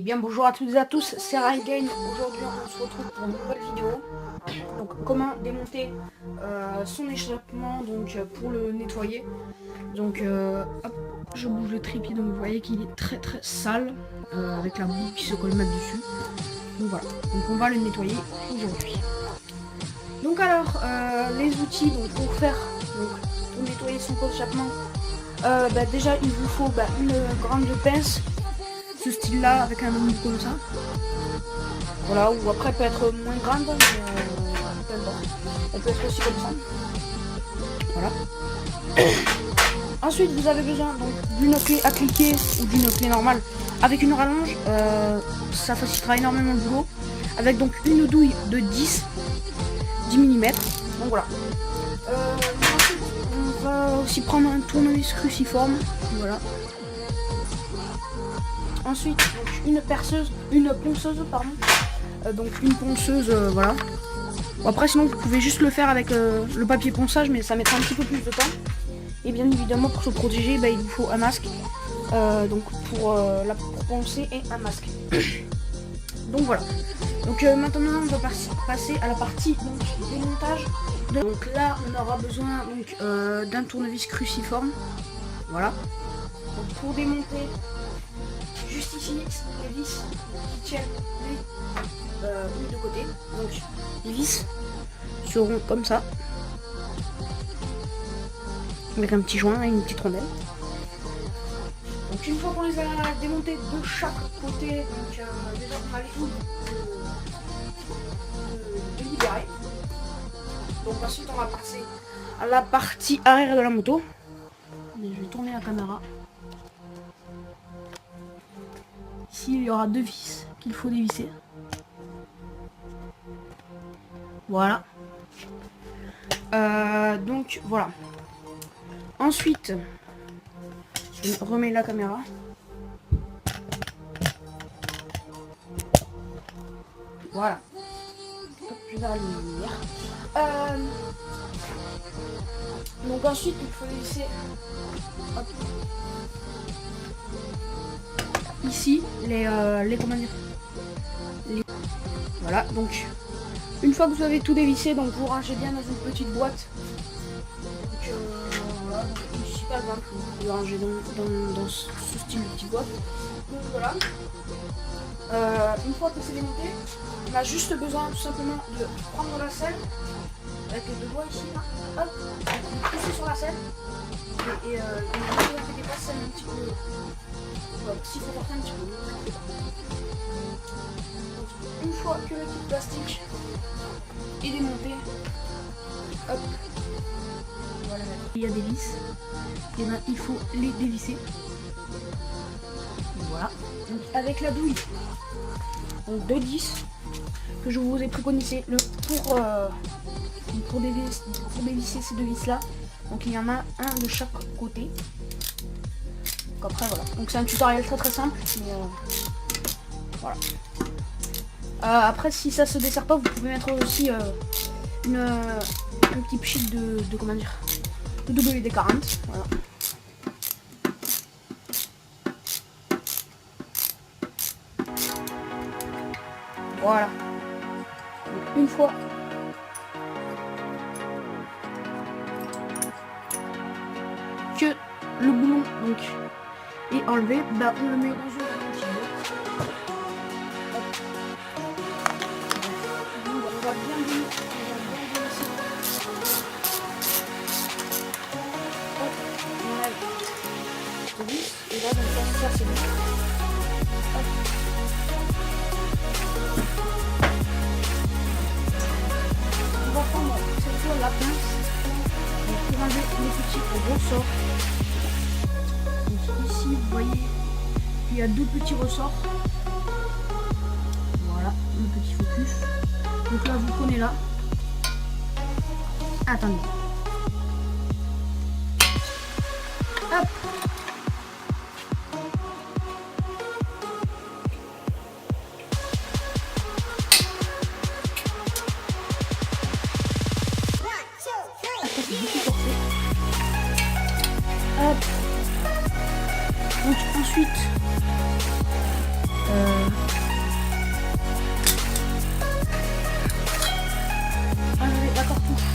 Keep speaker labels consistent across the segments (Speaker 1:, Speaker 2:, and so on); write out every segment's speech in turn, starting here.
Speaker 1: bien bonjour à toutes et à tous, c'est Raiden. Aujourd'hui on se retrouve pour une nouvelle vidéo. Donc comment démonter son échappement donc pour le nettoyer. Donc hop, je bouge le trépied, donc vous voyez qu'il est très sale avec la boue qui se colle même dessus. Donc voilà, donc on va le nettoyer aujourd'hui. Donc alors les outils donc pour faire pour nettoyer son pot d'échappement, déjà il vous faut une grande pince. Ce style là avec un ombre comme ça, voilà, ou après peut être moins grande, mais elle peut être aussi comme ça, voilà. Ensuite vous avez besoin donc d'une clé à cliquer ou d'une clé normale avec une rallonge, ça facilitera énormément le boulot, avec donc une douille de 10 mm, donc voilà. Ensuite on va aussi prendre un tournevis cruciforme, voilà. Ensuite, une ponceuse, pardon. Donc une ponceuse, voilà. Bon, après, sinon, vous pouvez juste le faire avec le papier ponçage, mais ça mettra un petit peu plus de temps. Et bien évidemment, pour se protéger, il vous faut un masque. Donc pour poncer et un masque. Donc voilà. Donc maintenant, on va passer à la partie donc, démontage. Donc là, on aura besoin d'un tournevis cruciforme. Voilà. Donc pour démonter, juste ici, les vis qui tiennent les deux côtés. Donc les vis seront comme ça, avec un petit joint et une petite rondelle. Donc une fois qu'on les a démontés de chaque côté, donc déjà on a les douilles de libérer. Donc ensuite on va passer à la partie arrière de la moto. Et je vais tourner la caméra. Ici, il y aura deux vis qu'il faut dévisser. Voilà. Donc, voilà. Ensuite, je remets la caméra. Voilà. Hop, je vais rallumer la lumière. Donc ensuite, il faut dévisser. Hop. Ici comment dire, voilà. Donc une fois que vous avez tout dévissé, donc vous rangez bien dans une petite boîte. Donc voilà, ici par exemple vous pouvez ranger dans ce style de petite boîte. Donc voilà. Une fois que c'est démonté, on a juste besoin tout simplement de prendre la selle avec les deux doigts ici là, hop, vous poussez sur la selle et vous avez des passes un petit peu. S'il faut porter un petit peu. Donc, une fois que le kit plastique est démonté, hop, voilà. Il y a des vis, et bien il faut les dévisser. Voilà. Donc avec la douille donc de 10 que je vous ai préconisé pour dévisser ces deux vis là. Donc il y en a un de chaque côté. Donc après voilà, donc c'est un tutoriel très simple, mais voilà. Après si ça se dessert pas, vous pouvez mettre aussi un petit pchit de comment dire, de WD-40, voilà. Voilà. Donc, une fois que le boulon donc et enlevé, on le met dans une petite boîte. On va bien dévisser. Hop, on enlève le vis, et là donc ça c'est bon. Hop. On va prendre cette fois la pince pour enlever les petits ressorts. Ici, vous voyez, il y a deux petits ressorts. Voilà, le petit focus. Donc là, vous prenez là. Attendez. Hop. Hop. Donc ensuite, Ah oui, la cartouche.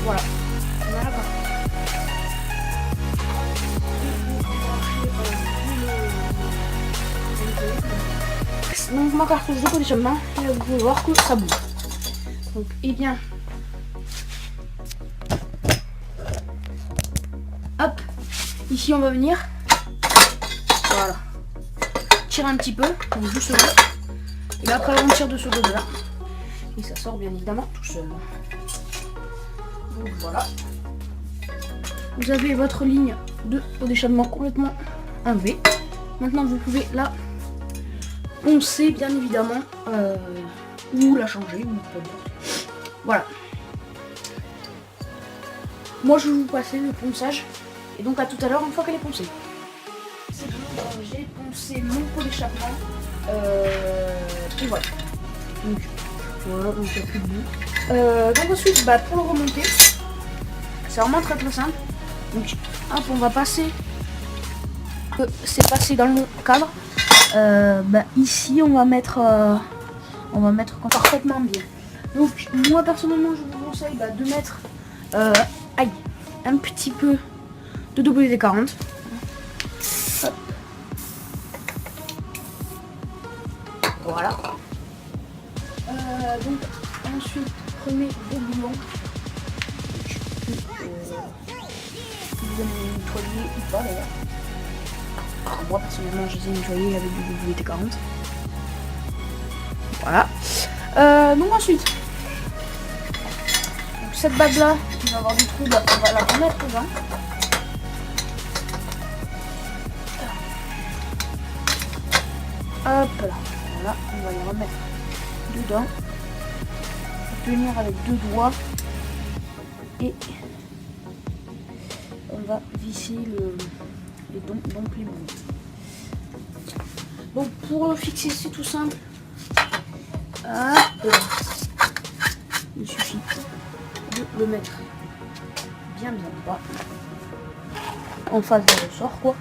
Speaker 1: Voilà. On a la cartouche. Donc ma cartouche de conditionnement, et vous pouvez voir que ça bouge. Donc eh bien, hop, ici on va venir, voilà, tirer un petit peu, donc juste là, et là après on tire de ce côté là, et ça sort bien évidemment tout seul. Donc voilà, vous avez votre ligne de déchaînement complètement enlevée. Maintenant vous pouvez la poncer bien évidemment, ou la changer, ou peu importe. Voilà. Moi je vais vous passer le ponçage, et donc à tout à l'heure une fois qu'elle est poncée. C'est bon, j'ai poncé mon pot d'échappement, et voilà. Donc voilà, donc il n'y a plus de bout. Donc ensuite, pour le remonter, c'est vraiment très très simple. Donc hop, on va passer, c'est passé dans le cadre. Ici on va mettre parfaitement bien. Donc moi personnellement je vous conseille de mettre un petit peu de WD-40. Hop. Voilà. Donc ensuite prenez vos bouillons. Vous allez nettoyer ou pas d'ailleurs. Moi personnellement je les ai nettoyés avec du WD-40. Voilà. Donc ensuite, donc cette bague là, il va avoir du trou, on va la remettre dedans. Hop là, voilà, on va les remettre dedans. Tenir avec deux doigts et on va visser donc les bouts. Donc pour le fixer c'est tout simple. Il suffit de le mettre bien droit en face du ressort quoi.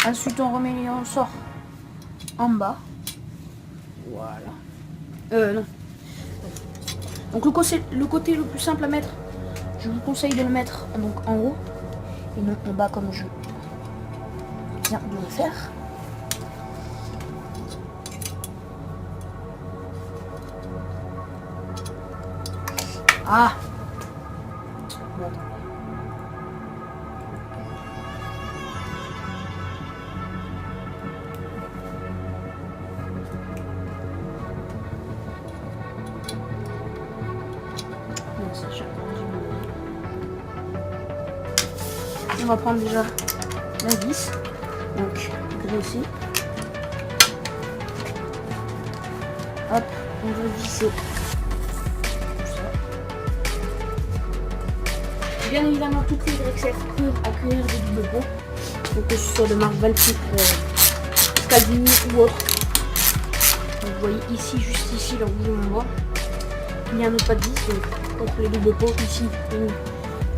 Speaker 1: Ensuite on remet les ressorts en bas. Voilà. Non. Donc le côté le plus simple à mettre, je vous conseille de le mettre donc en haut et non en bas comme je viens de le faire. Ah bon, attendez. Non, ça, on va prendre déjà la vis, donc graisser. Hop, on va visser. Bien évidemment, toutes les XF peuvent accueillir des doubles pots, donc que ce soit de marque Valky, Scalvini ou autre. Donc, vous voyez ici, juste ici, là où on voit, il y a un autre pas de vis, donc contre les doubles pots, ici, vous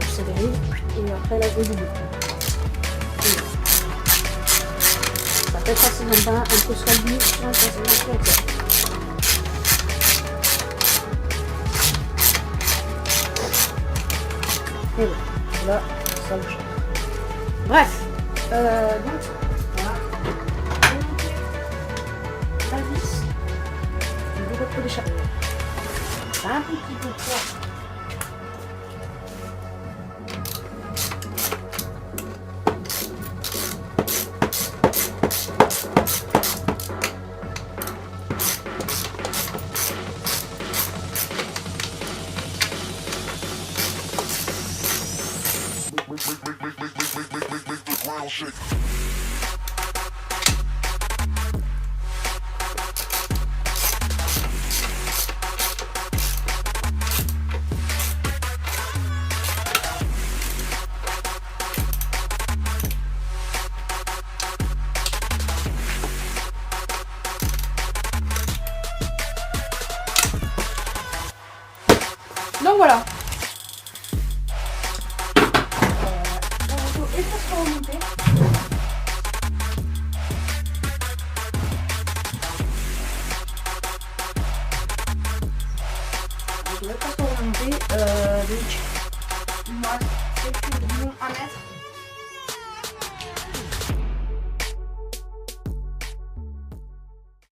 Speaker 1: savez, et après là, le double pot. Ça peut être assez sympa, un peu Scalvini, soit ça va être et voilà, ça le change. Bref, donc voilà, la vis de votre d'échappement. Un petit peu fort.
Speaker 2: Make the ground shake.
Speaker 1: Donc voilà. pas remonter. Je ne vais pas remonter. Donc il me reste quelques bouillons à mettre.